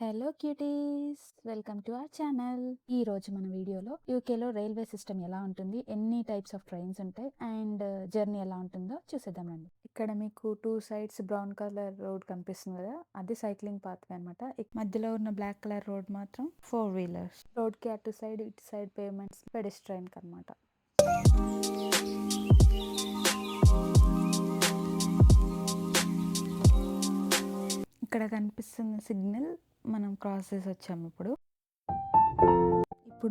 Hello cuties! Welcome to our channel. ఈ రోజు మన వీడియోలో యూకేలో రైల్వే సిస్టమ్ ఎలా ఉంటుంది, ఎన్ని టైప్స్ ఆఫ్ ట్రైన్స్ ఉంటాయి అండ్ జర్నీ ఎలా ఉంటుందో చూసేద్దాం రండి. ఇక్కడ మీకు 2 సైడ్స్ బ్రౌన్ కలర్ రోడ్ కనిపిస్తుంది కదా, అది సైక్లింగ్ పాత్వే అనమాట. మధ్యలో ఉన్న బ్లాక్ కలర్ రోడ్ మాత్రం 4 వీలర్స్. రోడ్కి అటు సైడ్ ఇటు సైడ్ పేమెంట్స్ పెడెస్ట్రైన్ కి అనమాట. ఇక్కడ కనిపిస్తున్న సిగ్నల్ మనం క్రాస్ చేసి వచ్చాము. ఇప్పుడు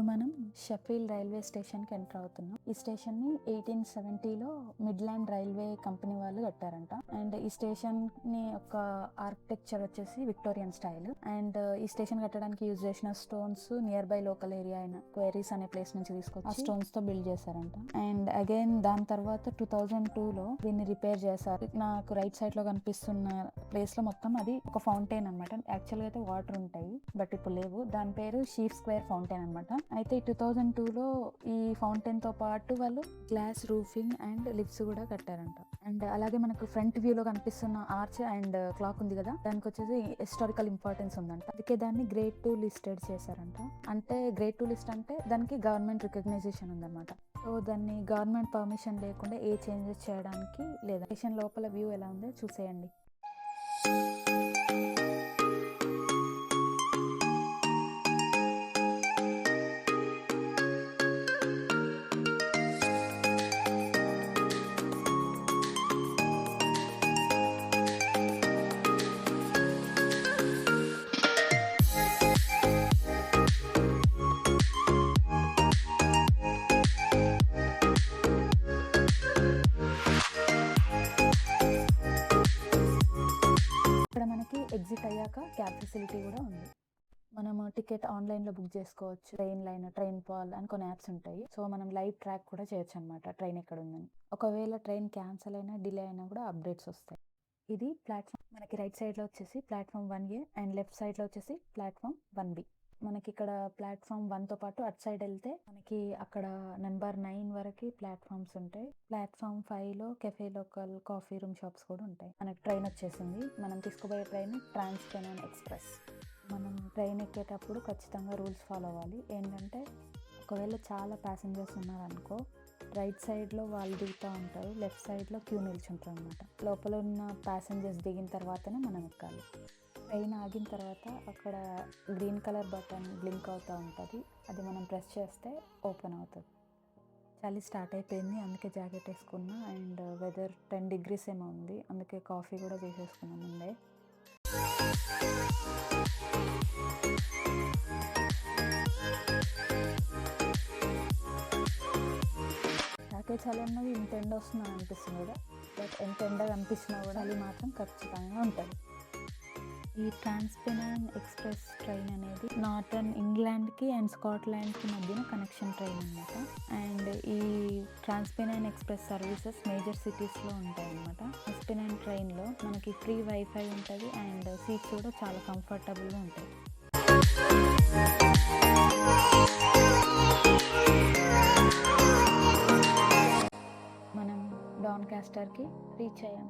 మనం షెఫీల్డ్ రైల్వే స్టేషన్కి ఎంటర్ అవుతున్నాం. ఈ స్టేషన్ని 1870లో మిడ్లాండ్ రైల్వే కంపెనీ వాళ్ళు కట్టారంట. అండ్ ఈ స్టేషన్ ని ఒక ఆర్కిటెక్చర్ వచ్చేసి విక్టోరియన్ స్టైల్. అండ్ ఈ స్టేషన్ కట్టడానికి యూజ్ చేసిన stones near by local area అయిన క్వైరీస్ అనే ప్లేస్ నుంచి తీసుకొచ్చి ఆ స్టోన్స్ తో బిల్డ్ చేశారంట. అండ్ అగైన్ దాని తర్వాత 2002లో దీన్ని రిపేర్ చేశారు. నాకు రైట్ సైడ్ లో కనిపిస్తున్న ప్లేస్ లో మొత్తం అది ఒక ఫౌంటైన్ అనమాట. యాక్చువల్ గా అయితే వాటర్ ఉంటాయి, బట్ ఇప్పుడు లేవు. దాని పేరు షీఫ్ స్క్వేర్ ఫౌంటైన్ అనమాట. అయితే 2002లో ఈ ఫౌంటైన్ తో పాటు వాళ్ళు గ్లాస్ రూఫింగ్ అండ్ లిఫ్ట్స్ కూడా కట్టారంట. అండ్ అలాగే మనకు ఫ్రంట్ వ్యూ లో కనిపిస్తున్న ఆర్చ్ అండ్ క్లాక్ ఉంది కదా, దానికి వచ్చేసి హిస్టారికల్ ఇంపార్టెన్స్ ఉందంట. అందుకే దాన్ని గ్రేడ్ 2 లిస్టెడ్ చేశారంట. అంటే గ్రేడ్ 2 లిస్ట్ అంటే దానికి గవర్నమెంట్ రికగ్నైజేషన్ ఉందన్నమాట. సో దాన్ని గవర్నమెంట్ పర్మిషన్ లేకుండా ఏ చేంజెస్ చేయడానికి లేదా. స్టేషన్ లోపల వ్యూ ఎలా ఉందో చూసేయండి. ఎగ్జిట్ అయ్యాక క్యాబ్ ఫెసిలిటీ కూడా ఉంది. మనము టికెట్ ఆన్లైన్లో బుక్ చేసుకోవచ్చు. ట్రైన్ లైన్, ట్రైన్ పాల్ అని కొన్ని యాప్స్ ఉంటాయి. సో మనం లైవ్ ట్రాక్ కూడా చేయొచ్చు అనమాట, ట్రైన్ ఎక్కడ ఉందని. ఒకవేళ ట్రైన్ క్యాన్సిల్ అయినా డిలే అయినా కూడా అప్డేట్స్ వస్తాయి. ఇది ప్లాట్ఫామ్. మనకి రైట్ సైడ్లో వచ్చేసి ప్లాట్ఫామ్ 1A అండ్ లెఫ్ట్ సైడ్లో వచ్చేసి ప్లాట్ఫామ్ 1B. మనకి ఇక్కడ ప్లాట్ఫామ్ 1తో పాటు అటు సైడ్ వెళ్తే మనకి అక్కడ నెంబర్ 9 వరకు ప్లాట్ఫామ్స్ ఉంటాయి. ప్లాట్ఫామ్ 5లో cafe, local coffee room, shops కూడా ఉంటాయి. మనకి ట్రైన్ వచ్చేసింది. మనం తీసుకుపోయే ట్రైన్ ట్రాన్స్పెనాన్ ఎక్స్ప్రెస్. మనం ట్రైన్ ఎక్కేటప్పుడు ఖచ్చితంగా రూల్స్ ఫాలో అవ్వాలి. ఏంటంటే ఒకవేళ చాలా ప్యాసింజర్స్ ఉన్నారనుకో, రైట్ సైడ్లో వాళ్ళు దిగుతూ ఉంటారు, లెఫ్ట్ సైడ్లో క్యూ నిల్చుంటారు అనమాట. లోపల ఉన్న ప్యాసింజర్స్ దిగిన తర్వాతనే మనం ఎక్కాలి. ట్రైన్ ఆగిన తర్వాత అక్కడ గ్రీన్ కలర్ బటన్ బ్లింక్ అవుతూ ఉంటుంది. అది మనం ప్రెస్ చేస్తే ఓపెన్ అవుతుంది. చలి స్టార్ట్ అయిపోయింది, అందుకే జాకెట్ వేసుకున్నా. అండ్ వెదర్ 10 degrees ఏమో ఉంది, అందుకే కాఫీ కూడా చేసేసుకున్నాం ముందే. చలి అన్నది ఇంత ఎండ వస్తుందని అనిపిస్తుంది కదా, బట్ ఎంత ఎండ కనిపించినా కూడా చలి మాత్రం ఖచ్చితంగా ఉంటుంది. ఈ ట్రాన్స్పెనాన్ ఎక్స్ప్రెస్ ట్రైన్ అనేది నార్తర్న్ ఇంగ్లాండ్కి అండ్ స్కాట్లాండ్కి మధ్యన కనెక్షన్ ట్రైన్ అనమాట. అండ్ ఈ ట్రాన్స్పెనాన్ ఎక్స్ప్రెస్ సర్వీసెస్ మేజర్ సిటీస్లో ఉంటాయి అనమాట. ట్రాన్స్పెనాన్ ట్రైన్లో మనకి ఫ్రీ వైఫై ఉంటుంది అండ్ సీట్స్ కూడా చాలా కంఫర్టబుల్గా ఉంటాయి. మనం డాన్కాస్టర్కి రీచ్ అయ్యాం.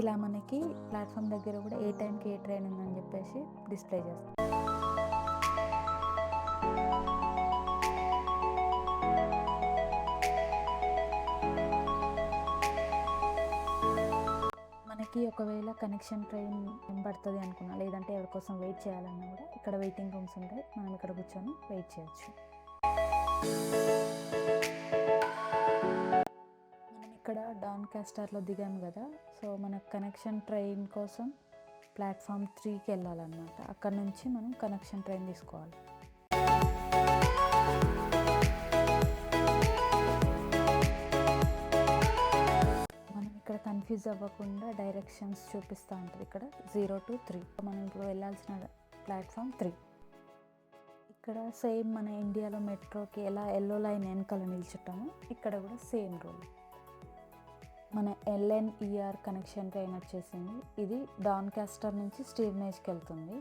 ఇలా మనకి ప్లాట్ఫామ్ దగ్గర కూడా ఏ టైంకి ఏ ట్రైన్ ఉందని చెప్పేసి డిస్ప్లే చేస్తాం. మనకి ఒకవేళ కనెక్షన్ ట్రైన్ పడుతుంది అనుకున్నా, లేదంటే ఎవరి కోసం వెయిట్ చేయాలన్నా కూడా ఇక్కడ వెయిటింగ్ రూమ్స్ ఉంటాయి. మనం ఇక్కడ కూర్చొని వెయిట్ చేయొచ్చు. ఇక్కడ డాన్కాస్టర్లో దిగాము కదా, సో మన కనెక్షన్ ట్రైన్ కోసం ప్లాట్ఫామ్ 3కి వెళ్ళాలన్నమాట. అక్కడ నుంచి మనం కనెక్షన్ ట్రైన్ తీసుకోవాలి. మనం ఇక్కడ కన్ఫ్యూజ్ అవ్వకుండా డైరెక్షన్స్ చూపిస్తూ ఉంటుంది. ఇక్కడ 0 to 3 మనం ఇప్పుడు వెళ్ళాల్సిన ప్లాట్ఫామ్ 3. ఇక్కడ సేమ్ మన ఇండియాలో మెట్రోకి ఎలా ఎల్లో లైన్ వెనకాల నిల్చుంటామో ఇక్కడ కూడా సేమ్ రూల్. మన LNER కనెక్షన్ ట్రైన్ వచ్చేసింది. ఇది డాన్కాస్టర్ నుంచి స్టీవ్నేజ్కి వెళ్తుంది.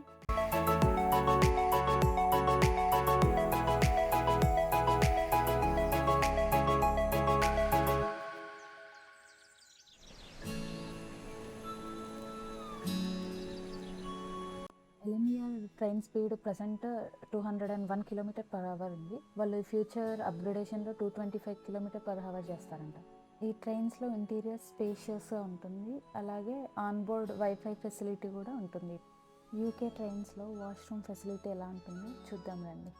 ట్రైన్ స్పీడ్ ప్రజెంట్ 201 km/h ఉంది. వాళ్ళు ఫ్యూచర్ అప్గ్రేడేషన్లో 225 km/h చేస్తారంట. ఈ ట్రైన్స్లో ఇంటీరియర్ స్పేషియస్గా ఉంటుంది, అలాగే ఆన్బోర్డ్ వైఫై ఫెసిలిటీ కూడా ఉంటుంది. యూకే ట్రైన్స్లో వాష్రూమ్ ఫెసిలిటీ ఎలా ఉంటుందో చూద్దాం రండి.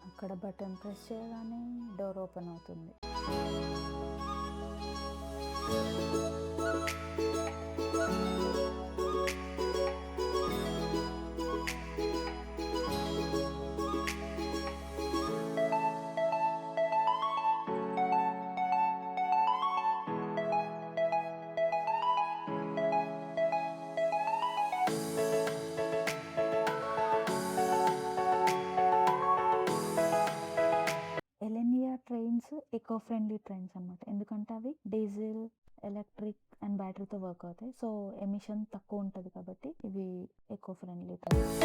అక్కడ బటన్ ప్రెస్ చేయగానే డోర్ ఓపెన్ అవుతుంది. ఎలెనియా ట్రైన్స్ ఎకో ఫ్రెండ్లీ ట్రైన్స్ అనమాట. ఎందుకంటే అవి డీజిల్, ఎలక్ట్రిక్ అండ్ బ్యాటరీతో వర్క్ అవుతాయి. సో ఎమిషన్ తక్కువ ఉంటుంది కాబట్టి ఇవి ఎకో ఫ్రెండ్లీ ట్రైన్స్.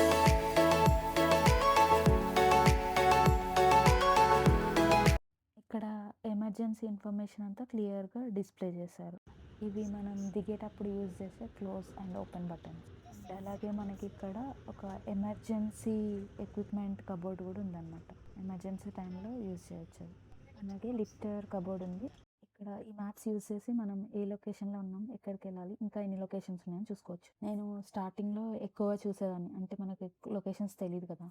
ఇక్కడ ఎమర్జెన్సీ ఇన్ఫర్మేషన్ అంతా క్లియర్గా డిస్ప్లే చేశారు. ఇవి మనం దిగేటప్పుడు యూజ్ చేసే క్లోజ్ అండ్ ఓపెన్ బటన్స్. అలాగే మనకి ఇక్కడ ఒక ఎమర్జెన్సీ ఎక్విప్మెంట్ కబోర్డ్ కూడా ఉందన్నమాట. ఎమర్జెన్సీ టైంలో యూజ్ చేయొచ్చు. అలాగే లిఫ్టర్ కబోర్డ్ ఉంది. ఇక్కడ ఈ మ్యాప్స్ యూజ్ చేసి మనం ఏ లొకేషన్లో ఉన్నాం, ఎక్కడికి వెళ్ళాలి, ఇంకా ఎన్ని లొకేషన్స్ ఉన్నాయని చూసుకోవచ్చు. నేను స్టార్టింగ్లో ఎక్కువ చూసేదాన్ని, అంటే మనకు లొకేషన్స్ తెలియదు కదా.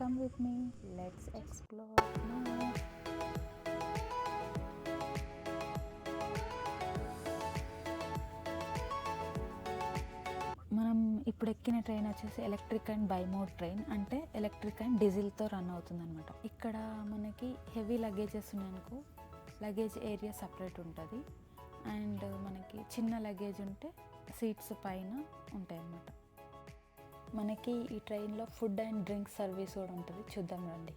Come with me, let's explore. మనం ఇప్పుడు ఎక్కిన ట్రైన్ వచ్చేసి ఎలక్ట్రిక్ అండ్ బైమోడ్ ట్రైన్, అంటే ఎలక్ట్రిక్ అండ్ డీజిల్తో రన్ అవుతుంది అనమాట. ఇక్కడ మనకి హెవీ లగేజెస్ ఉన్నాయనుకో, లగేజ్ ఏరియా సపరేట్ ఉంటుంది. అండ్ మనకి చిన్న లగేజ్ ఉంటే సీట్స్ పైన ఉంటాయి అన్నమాట. మనకి ఈ ట్రైన్లో ఫుడ్ అండ్ డ్రింక్ సర్వీస్ కూడా ఉంటుంది. చూద్దాం రండి.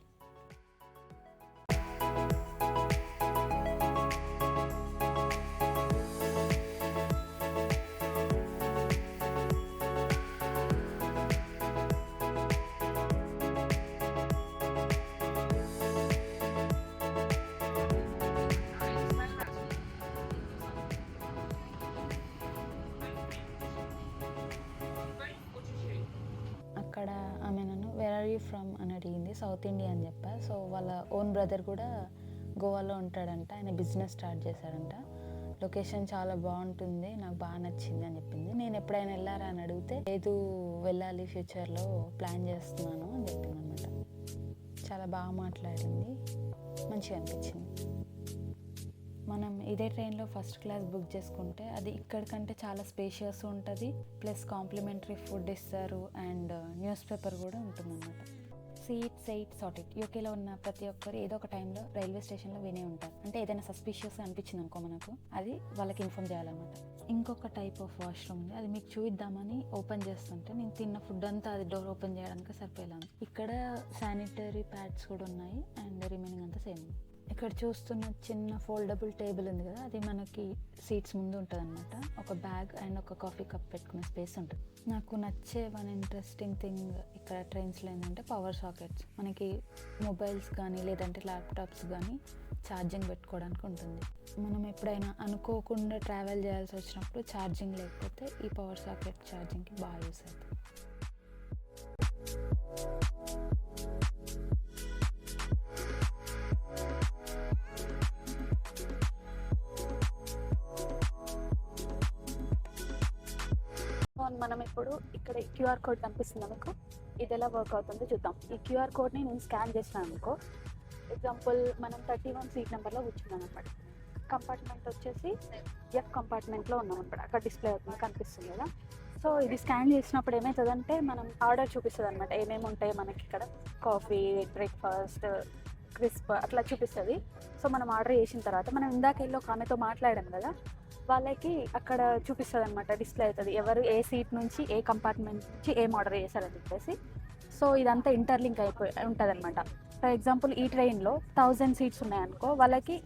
అక్కడ ఆమె నన్ను వేర్ ఆర్ యూ ఫ్రమ్ అని అడిగింది. సౌత్ ఇండియా అని చెప్పా. సో వాళ్ళ ఓన్ బ్రదర్ కూడా గోవాలో ఉంటాడంట, ఆయన బిజినెస్ స్టార్ట్ చేశాడంట. లొకేషన్ చాలా బాగుంటుంది, నాకు బాగా నచ్చింది అని చెప్పింది. నేను ఎప్పుడైనా వెళ్ళారా అని అడిగితే లేదు, వెళ్ళాలి, ఫ్యూచర్లో ప్లాన్ చేస్తున్నాను అని చెప్పింది అనమాట. చాలా బాగా మాట్లాడింది, మంచిగా అనిపించింది. మనం ఇదే ట్రైన్లో ఫస్ట్ క్లాస్ బుక్ చేసుకుంటే అది ఇక్కడికంటే చాలా స్పేషియస్ ఉంటుంది, ప్లస్ కాంప్లిమెంటరీ ఫుడ్ ఇస్తారు అండ్ న్యూస్ పేపర్ కూడా ఉంటుందన్నమాట. Seat sorted. యూకేలో ఉన్న ప్రతి ఒక్కరు ఏదో ఒక టైంలో రైల్వే స్టేషన్లో వినే ఉంటారు. అంటే ఏదైనా సస్పిషియస్ అనిపించింది అనుకో మనకు, అది వాళ్ళకి ఇన్ఫార్మ్ చేయాలన్నమాట. ఇంకొక టైప్ ఆఫ్ వాష్రూమ్ ఉంది, అది మీకు చూద్దామని ఓపెన్ చేస్తుంటే నేను తిన్న ఫుడ్ అంతా అది డోర్ ఓపెన్ చేయడానికి సరిపోయేలాను. ఇక్కడ శానిటరీ ప్యాడ్స్ కూడా ఉన్నాయి అండ్ రిమైనింగ్ అంతా సేమ్. ఇక్కడ చూస్తున్న చిన్న ఫోల్డబుల్ టేబుల్ ఉంది కదా, అది మనకి సీట్స్ ముందు ఉంటుంది అనమాట. ఒక బ్యాగ్ అండ్ ఒక కాఫీ కప్ పెట్టుకునే స్పేస్ ఉంటుంది. నాకు నచ్చే వన్ ఇంట్రెస్టింగ్ థింగ్ ఇక్కడ ట్రైన్స్లో ఏంటంటే పవర్ సాకెట్స్. మనకి మొబైల్స్ కానీ లేదంటే ల్యాప్టాప్స్ కానీ ఛార్జింగ్ పెట్టుకోవడానికి ఉంటుంది. మనం ఎప్పుడైనా అనుకోకుండా ట్రావెల్ చేయాల్సి వచ్చినప్పుడు ఛార్జింగ్ లేకపోతే ఈ పవర్ సాకెట్ ఛార్జింగ్కి బాగా యూస్ అవుతుంది. మనం ఇప్పుడు ఇక్కడ క్యూఆర్ కోడ్ కనిపిస్తుంది మీకు, ఇది ఎలా వర్క్ అవుతుందో చూద్దాం. ఈ క్యూఆర్ కోడ్ని నేను స్కాన్ చేసినాను అనుకో, ఎగ్జాంపుల్ మనం 31 సీట్ నెంబర్లో కూర్చున్నాం అనమాట. కంపార్ట్మెంట్ వచ్చేసి ఎఫ్ కంపార్ట్మెంట్లో ఉన్నాం అనమాట. అక్కడ డిస్ప్లే అవుతుంది, కనిపిస్తుంది కదా. సో ఇది స్కాన్ చేసినప్పుడు ఏమవుతుందంటే మనం ఆర్డర్ చూపిస్తుంది అనమాట, ఏమేమి ఉంటాయి మనకి ఇక్కడ. కాఫీ, బ్రేక్ఫాస్ట్, క్రిస్ప్ అట్లా చూపిస్తుంది. సో మనం ఆర్డర్ చేసిన తర్వాత మనం ఇందాక వెళ్ళి ఒక ఆమెతో మాట్లాడాం కదా, వాళ్ళకి అక్కడ చూపిస్తుంది అనమాట, డిస్ప్లే అవుతుంది ఎవరు ఏ సీట్ నుంచి ఏ కంపార్ట్మెంట్ నుంచి ఏం ఆర్డర్ చేశారని చెప్పేసి. సో ఇదంతా ఇంటర్లింక్ అయిపోయి ఉంటుంది అనమాట. ఫర్ ఎగ్జాంపుల్ ఈ ట్రైన్లో 1000 సీట్స్ ఉన్నాయనుకో, వాళ్ళకి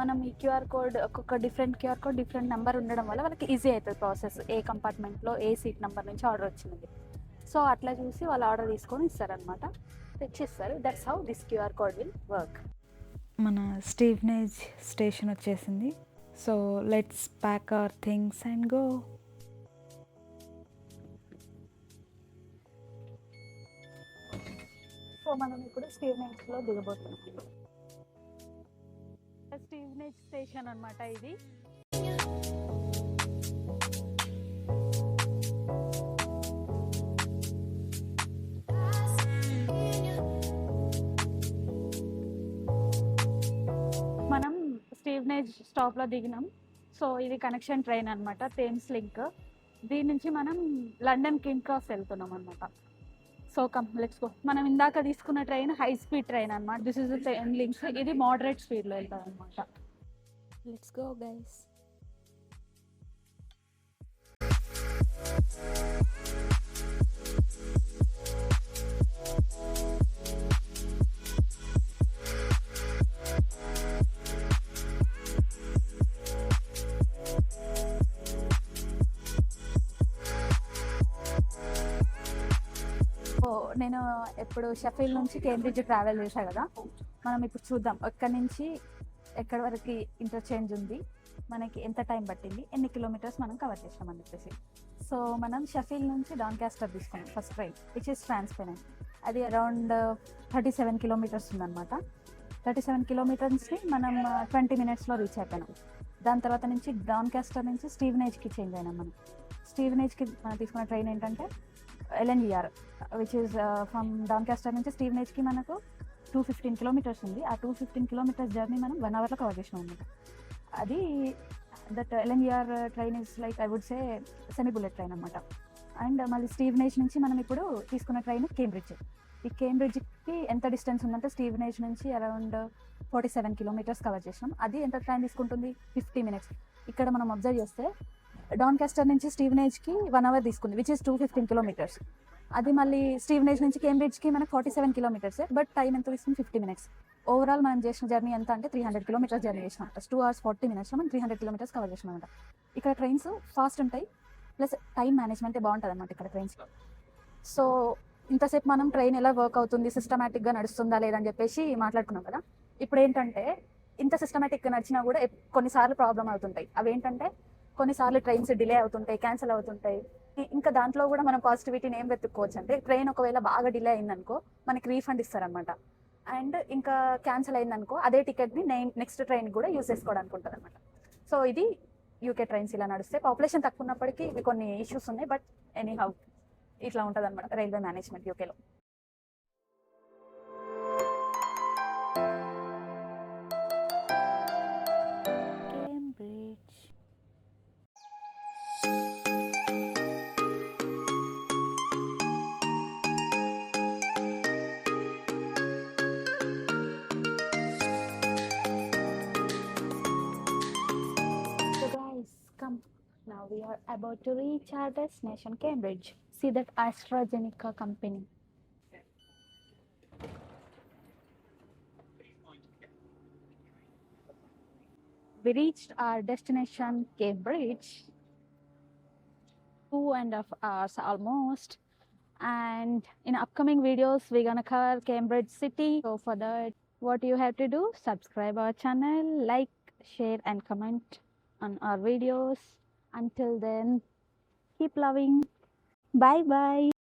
మనం ఈ క్యూఆర్ కోడ్, ఒక్కొక్క different QR code different number ఉండడం వల్ల వాళ్ళకి ఈజీ అవుతుంది ప్రాసెస్, ఏ కంపార్ట్మెంట్లో ఏ సీట్ నెంబర్ నుంచి ఆర్డర్ వచ్చింది. సో అట్లా చూసి వాళ్ళు ఆర్డర్ తీసుకొని ఇస్తారనమాట, తెచ్చిస్తారు. That's how this QR code will work. మన స్టీవ్నేజ్ స్టేషన్ వచ్చేసింది. So let's pack our things and go. So మనం ఇప్పుడు స్టీవ్నెజ్లో దిగబోతున్నాం. స్టీవ్నెజ్ స్టేషన్ అన్నమాట ఇది. మనం స్టీవ్నెజ్ స్టాప్లో దిగినాం. సో ఇది కనెక్షన్ ట్రైన్ అనమాట, థేమ్స్ లింక్. దీని నుంచి మనం లండన్ కింగ్ క్రాస్ వెళ్తున్నాం అనమాట. So let's go. మనం ఇందాక తీసుకున్న ట్రైన్ హై స్పీడ్ ట్రైన్ అనమాట. This is the Thameslink. ఇది మోడరేట్ స్పీడ్లో వెళ్తాం అనమాట. Let's go guys. నేను ఎప్పుడు షెఫీల్డ్ నుంచి కేంబ్రిడ్జ్ ట్రావెల్ చేశాను కదా. మనం ఇప్పుడు చూద్దాం ఎక్కడి నుంచి ఎక్కడి వరకు ఇంటర్చేంజ్ ఉంది, మనకి ఎంత టైం పట్టింది, ఎన్ని కిలోమీటర్స్ మనం కవర్ చేసామని చెప్పేసి. సో మనం షెఫీల్డ్ నుంచి డాన్కాస్టర్ తీసుకున్నాం ఫస్ట్ ట్రైన్, విచ్ ఇస్ ట్రాన్స్పెరెంట్. అది అరౌండ్ 37 కిలోమీటర్స్ ఉందన్నమాట. 37 కిలోమీటర్స్ని మనం 20 మినిట్స్లో రీచ్ అయిపోయినాం. దాని తర్వాత నుంచి డాన్కాస్టర్ నుంచి స్టీవ్నెజ్కి చేంజ్ అయినాం. మనం స్టీవ్నెజ్కి మనం తీసుకున్న ట్రైన్ ఏంటంటే LNER, విచ్ ఈస్ ఫ్రమ్ డాన్కాస్టర్ నుంచి స్టీవ్నెజ్కి మనకు 215 కిలోమీటర్స్ ఉంది. ఆ 215 కిలోమీటర్స్ జర్నీ మనం 1 అవర్లో కవర్ చేసినాం అనమాట. అది that LNER train is like I would say semi bullet train అనమాట. అండ్ మళ్ళీ స్టీవ్నెజ్ నుంచి మనం ఇప్పుడు తీసుకున్న ట్రైన్ కేంబ్రిడ్జ్. ఈ కేంబ్రిడ్జ్కి ఎంత డిస్టెన్స్ ఉందంటే స్టీవ్నెజ్ నుంచి అరౌండ్ 47 కిలోమీటర్స్ కవర్ చేసినాం. అది ఎంత టైం తీసుకుంటుంది? 50 మినిట్స్. ఇక్కడ మనం అబ్జర్వ్ చేస్తే డాన్కాస్టర్ నుంచి స్టీవ్నెజ్కి 1 అవర్ తీసుకుంది, విచ్ ఇస్ 215 కిలోమీటర్స్. అది మళ్ళీ స్టీవ్నెజ్ నుంచి కేంబ్రిడ్జ్కి మనకు 47 కిలోమీటర్స్, బట్ టైం ఎంత తీసుకుంది? 50 మినిట్స్. ఓవరాల్ మనం చేసిన జర్నీ ఎంత అంటే 300 కిలోమీటర్స్ జర్నీ చేసినాం. 2 hours 40 minutesలో మనం 300 కిలోమీటర్స్ కవర్ చేసినాం అనమాట. ఇక్కడ ట్రైన్స్ ఫాస్ట్ ఉంటాయి, ప్లస్ టైం మేనేజ్మెంటే బాగుంటుంది అనమాట ఇక్కడ ట్రైన్స్లో. సో ఇంతసేపు మనం ట్రైన్ ఎలా వర్క్ అవుతుంది, సిస్టమేటిక్గా నడుస్తుందా లేదని చెప్పేసి మాట్లాడుకున్నాం కదా. ఇప్పుడు ఏంటంటే ఇంత సిస్టమేటిక్గా నడిచినా కూడా కొన్నిసార్లు ప్రాబ్లం అవుతుంటాయి. అవి ఏంటంటే కొన్నిసార్లు ట్రైన్స్ డిలే అవుతుంటాయి, క్యాన్సిల్ అవుతుంటాయి. ఇంకా దాంట్లో కూడా మనం పాజిటివిటీని ఏం వెతుక్కోవచ్చు అంటే, ట్రైన్ ఒకవేళ బాగా డిలే అయిందనుకో మనకి రీఫండ్ ఇస్తారనమాట. అండ్ ఇంకా క్యాన్సిల్ అయిందనుకో అదే టికెట్ని నెక్స్ట్ ట్రైన్ కూడా యూజ్ చేసుకోవడానికి ఉంటుంది అనమాట. సో ఇది యూకే ట్రైన్స్ ఇలా నడిస్తే. పాపులేషన్ తక్కువ ఉన్నప్పటికీ ఇవి కొన్ని ఇష్యూస్ ఉన్నాయి, బట్ ఎనీ హౌ ఇట్లా ఉంటుంది అనమాట రైల్వే మేనేజ్మెంట్ యూకేలో. Now we are about to reach our destination, Cambridge. See that AstraZeneca company. We reached our destination, Cambridge. 2.5 hours almost. And in upcoming videos, we're gonna cover Cambridge city. So for that, what you have to do, subscribe our channel, like, share and comment on our videos. Until then, keep loving. Bye bye.